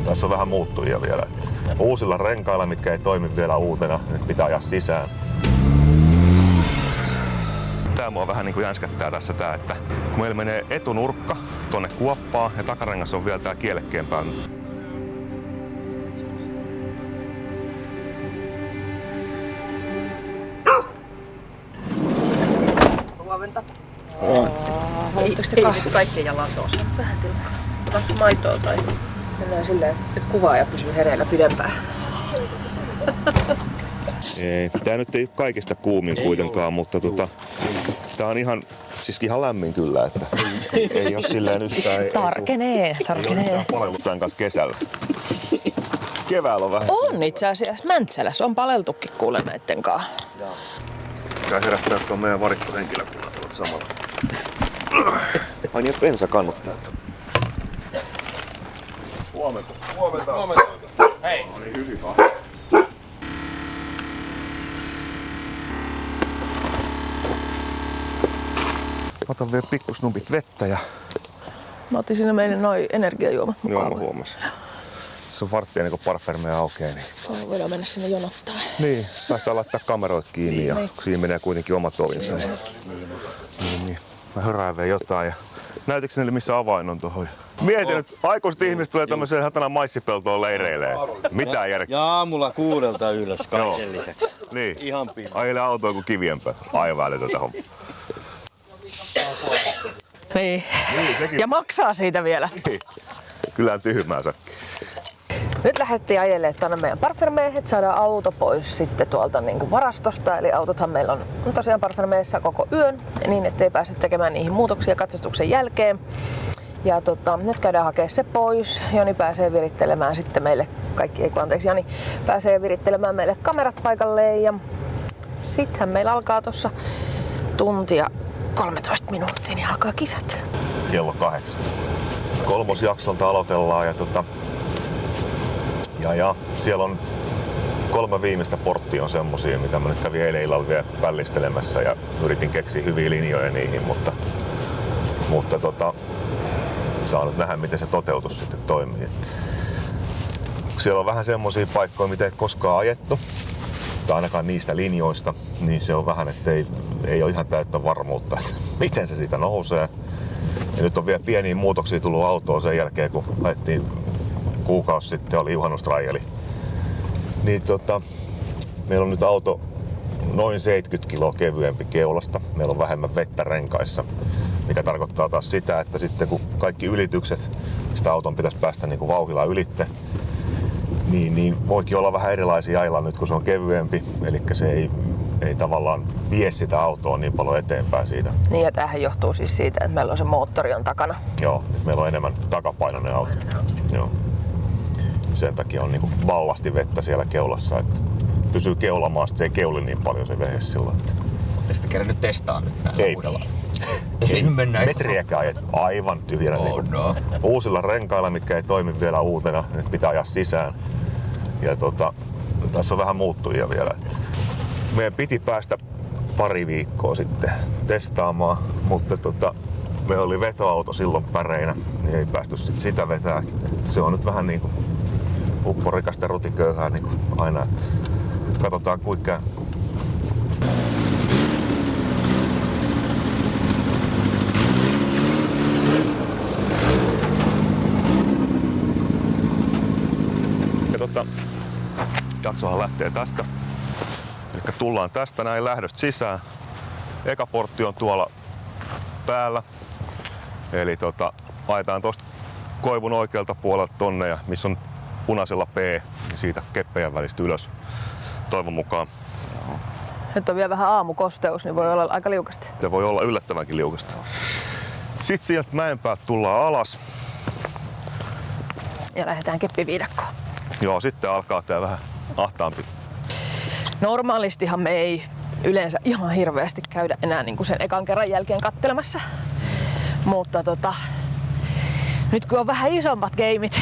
Tässä on vähän muuttujia vielä. Uusilla renkailla, mitkä ei toimi vielä uutena, nyt pitää ajaa sisään. Tää mua vähän niinku jänskättää tässä tää, että kun meillä menee etunurkka tonne kuoppaan ja takarengas on vielä tää kielekkeen päällä. Huomenta. Haluatteko te kahvia? Kaikkien jalat on. Vähän tilkaa. Otatko maitoa tai? Mennään silleen, että kuvaaja pysyy hereillä pidempään. Ei, tää nyt ei ole kaikista kuumin kuitenkaan, mutta tää on ihan lämmin kyllä, että ei oo silleen yhtään. Tarkenee. Ei ole palellut tän kanssa kesällä. Keväällä on vähän. On itse asiassa. Mäntsälässä on paleltukin kuule näitten kanssa. Pitää herättää tuon meidän varikkohenkilökunnan samalla. Ai niin, bensa kannattaa. Huomenta. Hei. Oli hyvin vaan. Otan vielä pikkusnupit vettä ja... Mä otin sinne meille noi energiajuomat mukaan. Joo, mä huomasin. Tässä on varttia ennen kuin Parkfermea aukeaa. Niin... Voidaan mennä sinne jonottaa. Niin, päästään laittaa kameroit kiinni ja siinä menee kuitenkin omat ovinsa. Niin. Mä höräävän jotain ja... Näytitkö niille missä avain on tuohon? Mietin, että aikuiset ihmiset tulee tämmöiseen hatana maissipeltoon leireileen. Mitä järkeä? Ja aamulla 6 ylös kaiken lisäksi. Niin. Ihan pimeä. Ajelee autoa kuin kivienpää. Aivan älytöntä homma. Niin. Ja maksaa siitä vielä. Niin. Kyllähän tyhmää sakki. Nyt lähdettiin ajelemaan tuonne meidän Parkfermeen, että saadaan auto pois sitten tuolta niin kuin varastosta. Eli autothan meillä on tosiaan Parkfermeessä koko yön, niin ettei pääse tekemään niihin muutoksia katsastuksen jälkeen. Ja nyt käydään hakemaan se pois. Joni pääsee virittelemään sitten meille Jani pääsee virittelemään meille kamerat paikalleen. Ja sittenhän meillä alkaa tuossa tuntia 13 minuuttia, niin alkaa kisat. Kello 8. Kolmosjaksolta aloitellaan ja siellä on 3 viimeistä porttia on semmosia, mitä mä nyt kävin eilen illalla vielä vällistelemässä ja yritin keksiä hyviä linjoja niihin, mutta saa nyt nähdä, miten se toteutus sitten toimii. Siellä on vähän semmosia paikkoja, mitä ei koskaan ajettu, tai ainakaan niistä linjoista, niin se on vähän, että ei ole ihan täyttä varmuutta, että miten se siitä nousee. Ja nyt on vielä pieniä muutoksia tullut autoon sen jälkeen, kun ajettiin kuukausi sitten, oli juhannustrajeli. Niin meillä on nyt auto noin 70 kiloa kevyempi keulasta. Meillä on vähemmän vettä renkaissa, mikä tarkoittaa taas sitä, että sitten kun kaikki ylitykset, sitä auton pitäisi päästä niin kuin vauhdilla ylitte, niin voikin olla vähän erilaisia ajilla nyt, kun se on kevyempi. Eli se ei tavallaan vie sitä autoa niin paljon eteenpäin siitä. Niin ja tämähän johtuu siis siitä, että meillä on se moottori on takana. Joo, että meillä on enemmän takapainoinen auto. Joo. Sen takia on niinku ballasti vettä siellä keulassa, että pysyy keulamaan, että se ei keuli niin paljon se vehje silloin. Ja sitten kerran testaa nyt näillä uudella. Ei mennään metriäkään ajettu. Aivan tyhjänä. Uusilla renkailla, mitkä ei toimi vielä uutena, nyt pitää ajaa sisään. Ja tässä on vähän muuttujia vielä. Meidän piti päästä pari viikkoa sitten testaamaan, mutta me oli vetoauto silloin päreinä, niin ei päästy sitä vetää. Se on nyt vähän niinku upporikasta rutiköyhää niinku aina. Katsotaan kuinka. Ja jaksohan lähtee tästä. Eli tullaan tästä näin lähdöstä sisään. Eka portti on tuolla päällä. Eli ajetaan tosta koivun oikealta puolelta tonne ja missä on punaisella P, niin siitä keppejän välistä ylös. Toivon mukaan. Nyt on vielä vähän aamukosteus, niin voi olla aika liukasti. Se voi olla yllättävänkin liukasta. Sitten sieltä mäen päältä tullaan alas. Ja lähdetään keppiviidakkoon. Joo, sitten alkaa tää vähän ahtaampi. Normaalistihan me ei yleensä ihan hirveästi käydä enää niin kuin sen ekan kerran jälkeen kattelemassa. Mutta nyt kun on vähän isommat geimit.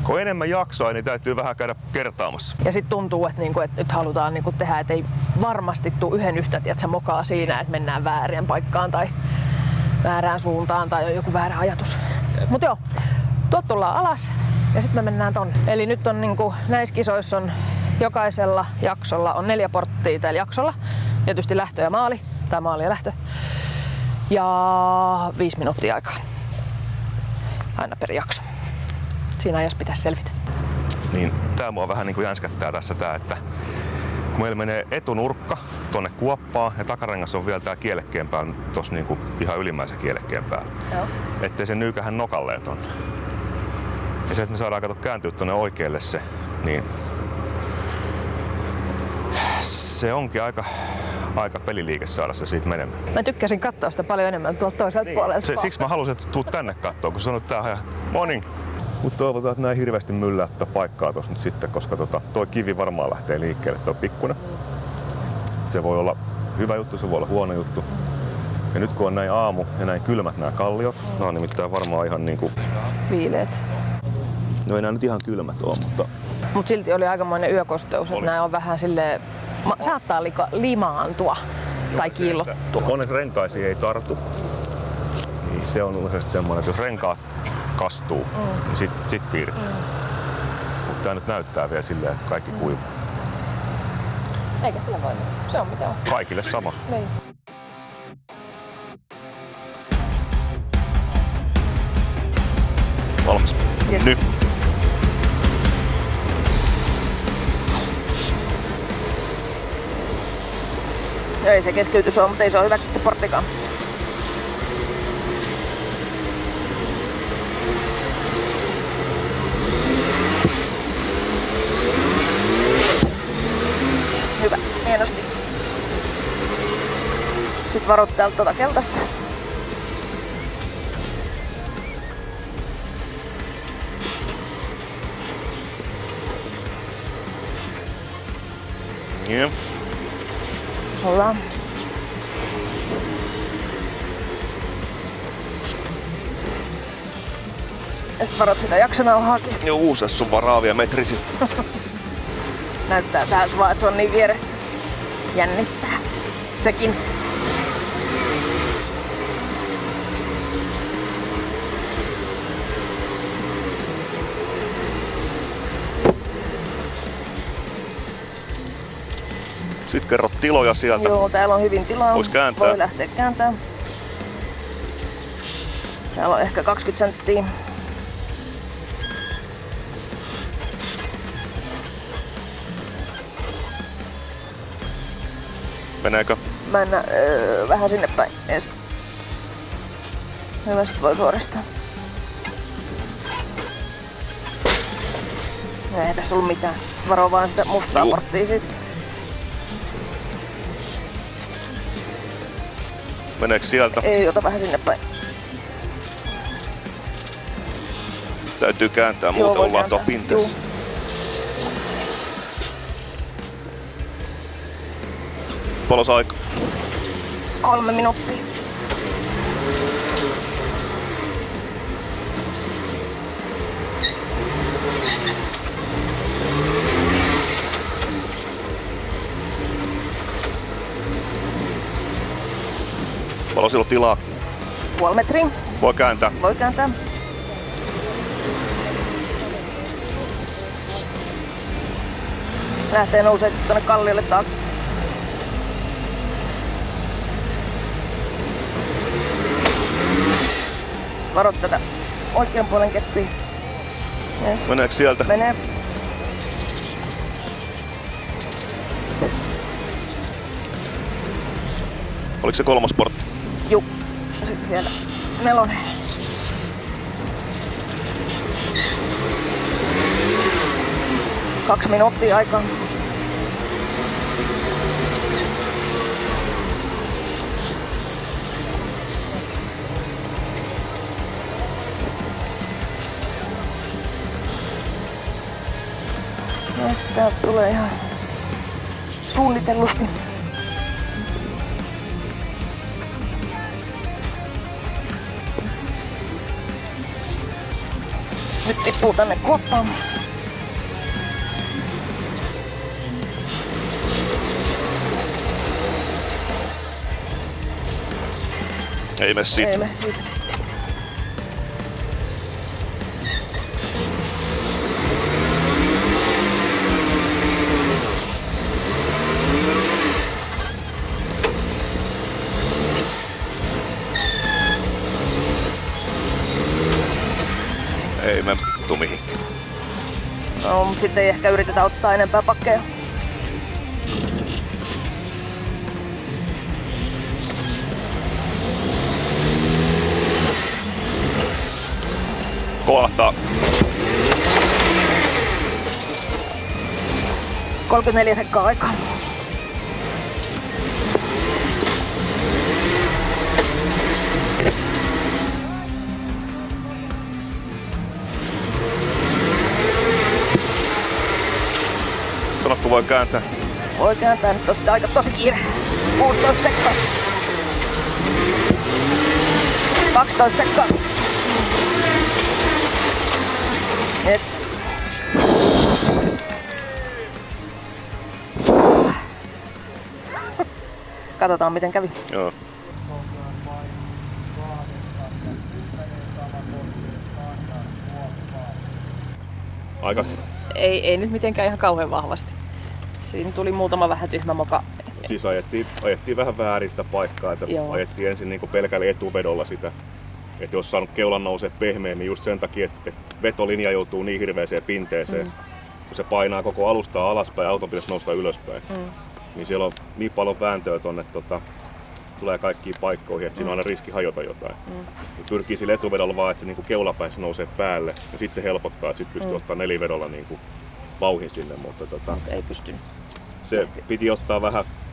Kun enemmän jaksoa, niin täytyy vähän käydä kertaamassa. Ja sitten tuntuu, että nyt halutaan tehdä, että ei varmasti tule yhden yhtä mokaa siinä, että mennään väärään paikkaan tai väärään suuntaan tai on joku väärä ajatus. Mutta joo, tuot tullaan alas Ja sitten me mennään tonne. Eli nyt on niinku, näissä kisoissa on jokaisella jaksolla on 4 porttia tällä jaksolla. Tietysti lähtö ja maali, tai maali ja lähtö. Ja 5 minuuttia aikaa. Aina per jakso. Siinä ajassa pitäisi selvitä. Niin tää mua vähän niinku jänskättää tässä tää, että kun meillä menee etunurkka tonne kuoppaan ja takarengas on vielä tää kielekkeen päällä, tossa niinku ihan ylimmäisen kielekkeen päällä. Joo. Ettei se nyykähän nokalleen tonne. Ja se, että me saadaan kato kääntyä tonne oikealle se, niin se onkin aika peliliike saada se siitä menemään. Mä tykkäsin katsoa sitä paljon enemmän tuolta toiselta puolelta. Siksi mä halusin, että tuut tänne kattoo, kun sanoit tää ihan morning. Mutta toivotaan, että näin hirveästi myllää tätä paikkaa tossa nyt sitten, koska toi kivi varmaan lähtee liikkeelle, toi pikkunen. Se voi olla hyvä juttu, se voi olla huono juttu. Ja nyt kun on näin aamu ja näin kylmät nämä kalliot, nämä on nimittäin varmaan ihan niinku... Viileet. No ei nää nyt ihan kylmät oo, mutta... Mut silti oli aikamoinen yökosteus, että nää on vähän silleen... Saattaa limaantua tai kiillottua. Onneksi renkaisiin ei tartu. Niin se on useasti semmoinen, että jos renkaat kastuu, niin sit piirtyy. Mutta tää nyt näyttää vielä silleen, että kaikki kuivuu. Eikä sillä voi. Se on mitä on. Kaikille sama. Niin. Valmis. Yes. Nyt. No ei se keskeytys ole, mutta ei se ole hyväksytty porttikaan. Hyvä, hienosti. Sitten varot täältä tuota keltaista. Yeah. Ollaan. Ja sit varot sitä jaksonauhaakin. Ja uusessa on varaavia metrisi. Näyttää täältä vaan, että se on niin vieressä. Jännittää. Sekin. Sitten kerrot tiloja sieltä. Joo, täällä on hyvin tilaa. Vois kääntää. Voi lähteä kääntämään. Täällä on ehkä 20 senttiä. Meneekö? Mennään vähän sinne päin. Ees. Hyvä, sit voi suoristaa. Ei tässä ollut mitään. Varo vaan sitä mustaa Juu. porttia siitä. Meneekö sieltä? Ei, ota vähän sinne päin. Täytyy kääntää, muuten voi ollaan tuo kääntää. pinteessä. Juu. 3 minuuttia. Paljon sillä on tilaa? Puoli metriä. Voi kääntää. Voi kääntää. Lähtee nousee tuonne kalliolle taakse. Sitten varot tätä oikean puolen keppiä. Yes. Meneekö sieltä? Menee. Oliko se 3. portti? Juu. Sitten vielä 4. Kaksi minuuttia aikaa. Ja sitä tulee ihan suunnitellusti. Nyt tippuu tänne kuoppaan. Ei mene siitä. Ei mene siitä. Ei me tuu mihinkään. No, mutta sitten ei ehkä yritetä ottaa enempää pakkeja. Kolahtaa. 34 sekkaa aikaa. Sanotko voi kääntää? Voi kääntää, nyt on sitten aika tosi kiire. 16 sekkaa. 12 sekkaa. Et. Katsotaan miten kävi. Joo. Aika. Ei nyt mitenkään ihan kauhean vahvasti. Siinä tuli muutama vähän tyhmä moka. Siis ajettiin vähän väärin sitä paikkaa, että Joo. ajettiin ensin niin pelkällä etuvedolla sitä. Että jos saanut keulan nousee pehmeämmin just sen takia, että vetolinja joutuu niin hirveäseen pinteeseen. Kun se painaa koko alustaa alaspäin ja auton pitäisi nousta ylöspäin. Niin siellä on niin paljon vääntöä tonne tulee kaikkiin paikkoihin, että siinä on aina riski hajota jotain. Pyrkii sillä etuvedolla vaan, että se niinku keulapäin nousee päälle ja sitten se helpottaa, että sit pystyy ottaa nelivedolla niinku vauhin sinne. Mutta Ei pystynyt. se piti ottaa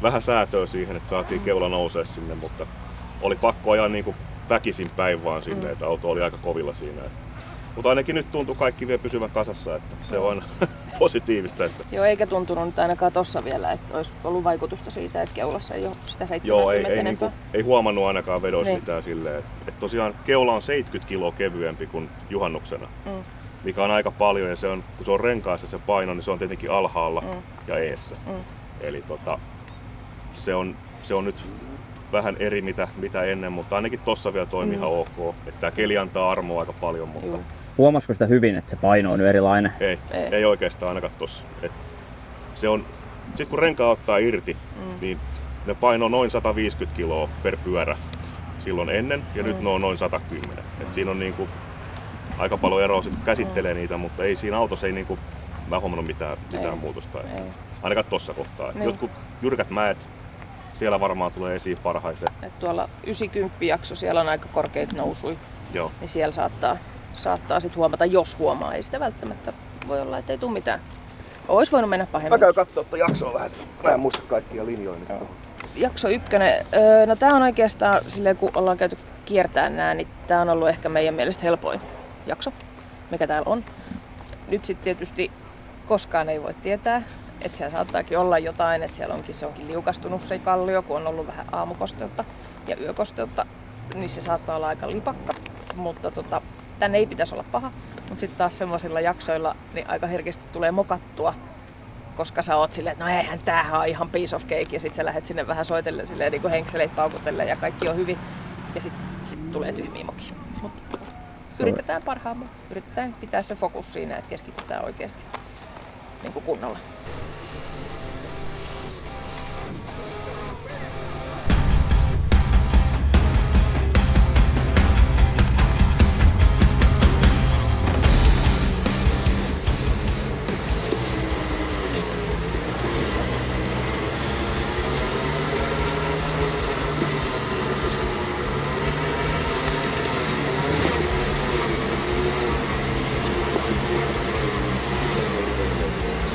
vähän säätöä siihen, että saatiin keula nousee sinne, mutta oli pakko ajaa niinku väkisin päin vaan sinne, että auto oli aika kovilla siinä. Mutta ainakin nyt tuntuu kaikki vielä pysyvän kasassa, että se on positiivista. Että... Joo, eikä tuntunut nyt ainakaan tossa vielä, että olisi ollut vaikutusta siitä, että keulassa ei ole sitä 70 Joo, ei enempää. ei huomannut ainakaan vedoissa Niin. mitään silleen. Että tosiaan keula on 70 kiloa kevyempi kuin juhannuksena, mikä on aika paljon. Ja se on, kun se on renkaassa se paino, niin se on tietenkin alhaalla ja eessä. Eli se on nyt vähän eri mitä ennen, mutta ainakin tossa vielä toimii ihan ok. Että tää keli antaa armoa aika paljon, mutta... Joo. Huomasiko sitä hyvin, että se paino on erilainen? Ei oikeastaan ainakaan tossa. Se on, sit kun renkaa ottaa irti, niin ne painoo noin 150 kiloa per pyörä silloin ennen ja nyt ne on noin 110. Et siinä on niinku aika paljon eroa, sit käsittelee niitä, mutta ei siinä autossa ei niinku, mä huomannut mitään muutosta. Ainakaan tossa kohtaa. Niin. Jotkut jyrkät mäet, siellä varmaan tulee esiin parhaiten. Et tuolla 90 jakso, siellä on aika korkeita nousui, Joo. niin siellä saattaa sit huomata, jos huomaa. Ei sitä välttämättä voi olla, ettei tule mitään. Ois voinut mennä pahemmin. Mä käyn kattoo tuota jaksoa vähän. Mä en muista kaikkia linjoja nyt. Jakso 1. No tää on oikeastaan, silleen kun ollaan käyty kiertää nää, niin tää on ollut ehkä meidän mielestä helpoin jakso, mikä täällä on. Nyt sitten tietysti koskaan ei voi tietää, että siellä saattaakin olla jotain, että siellä se onkin liukastunut se kallio, kun on ollut vähän aamukosteutta ja yökosteutta, niin se saattaa olla aika lipakka, mutta tänne ei pitäisi olla paha. Mutta sitten taas semmoisilla jaksoilla niin aika herkästi tulee mokattua, koska sä oot silleen, että no eihän tämähän on ihan piece of cake, ja sit sä lähdet sinne vähän soitellen silleen niin kuin henkseleitä paukutellen ja kaikki on hyvin, ja sit tulee tyhmiä mokia. Mut yritetään parhaamme. Yritetään pitää se fokus siinä, että keskitytään oikeasti niin kuin kunnolla.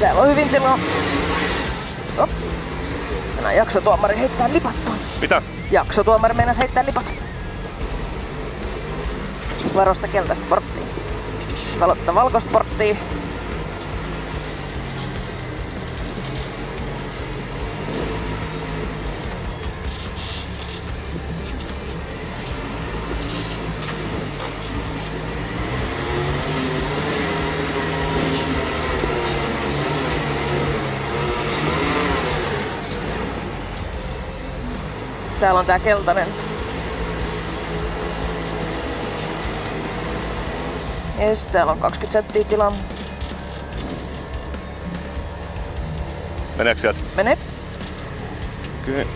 Täällä on hyvin tilaa. Op. Tänään jaksotuomari heittää lipattua. Mitä? Jaksotuomari meinasi heittää lipat. Varosta keltaista porttia. Valotta valkoista porttia. Täällä on tää keltainen. Jes, täällä on 20 senttiä tilaa. Meneekö sieltä? Mene. Okei.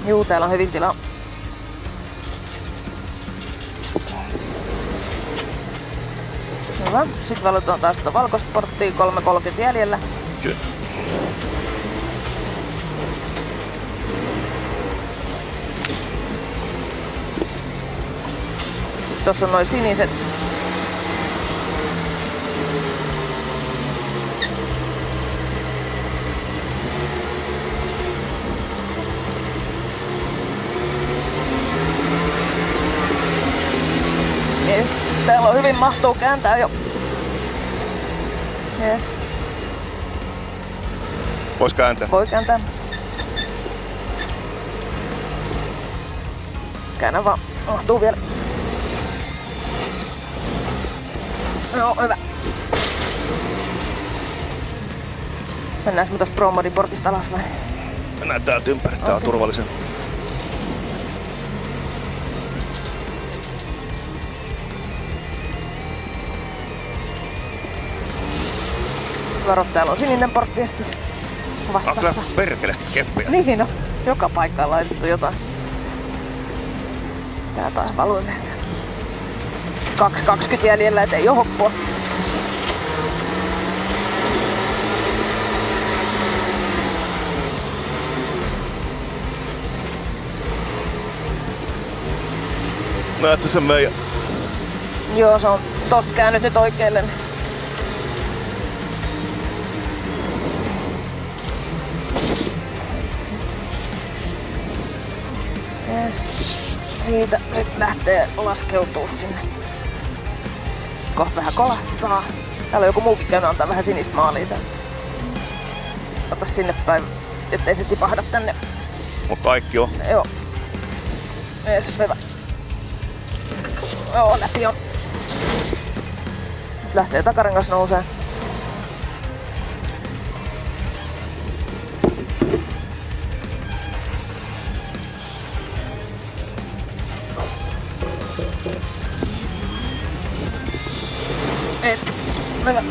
Juu, täällä on hyvin tilaa. Hyvä. Sitten valitaan taas sitä valkosporttia, 3.30 jäljellä. Kyllä. Sitten tossa on noin siniset. Yes. Täällä on hyvin mahtuu kääntää jo. Yes. Vois kääntää. Voi kääntää. Käännä vaan. Mahtuu vielä. Joo, hyvä. Mennäänkö me tosta Pro Modin portista alas vai? Mennään täältä ympäri, tää on turvallisen. Sitten varo, täällä on sininen portti ja sitten vastassa. Kyllä perkeleesti keppiä. Niin no, joka paikkaan laitettu jotain. Sitä taas valuilee. 2.20 jäljellä, et ei oo hoppua. Näetkö sen meidän? Joo, se on tosta käynyt nyt oikealle. Yes. Siitä sit lähtee laskeutuu sinne. Kohta vähän kolahtaa. Täällä on joku muukin käynyt antaa vähän sinistä maalia täällä. Ota sinne päin, ettei se tipahda tänne. Mut kaikki on. Joo. Yes, hyvä. Joo, läpi on. Nyt lähtee takarengas nousee. Yes. Hyvä.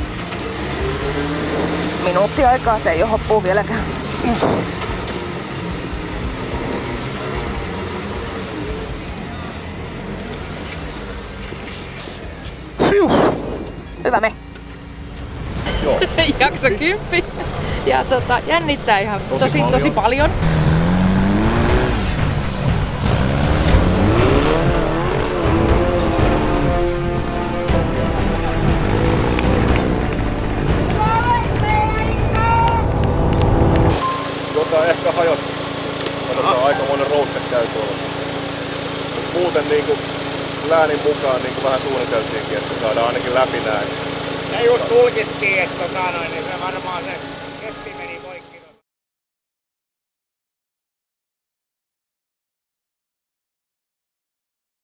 Minuutti aikaa, et ei oo hoppuu vieläkään. Yes. Hyvä me. Joo. Jakso 10. Ja jännittää ihan tosi paljon. Jotain ehkä hajosi. Katsotaan, aikamoinen rouste käy tuolla. Mut muuten niinku läänin mukaan niinku vähän suunniteltiinkin, että saadaan ainakin läpi nää. Me just tulkittiin, että niin se varmaan se keppi meni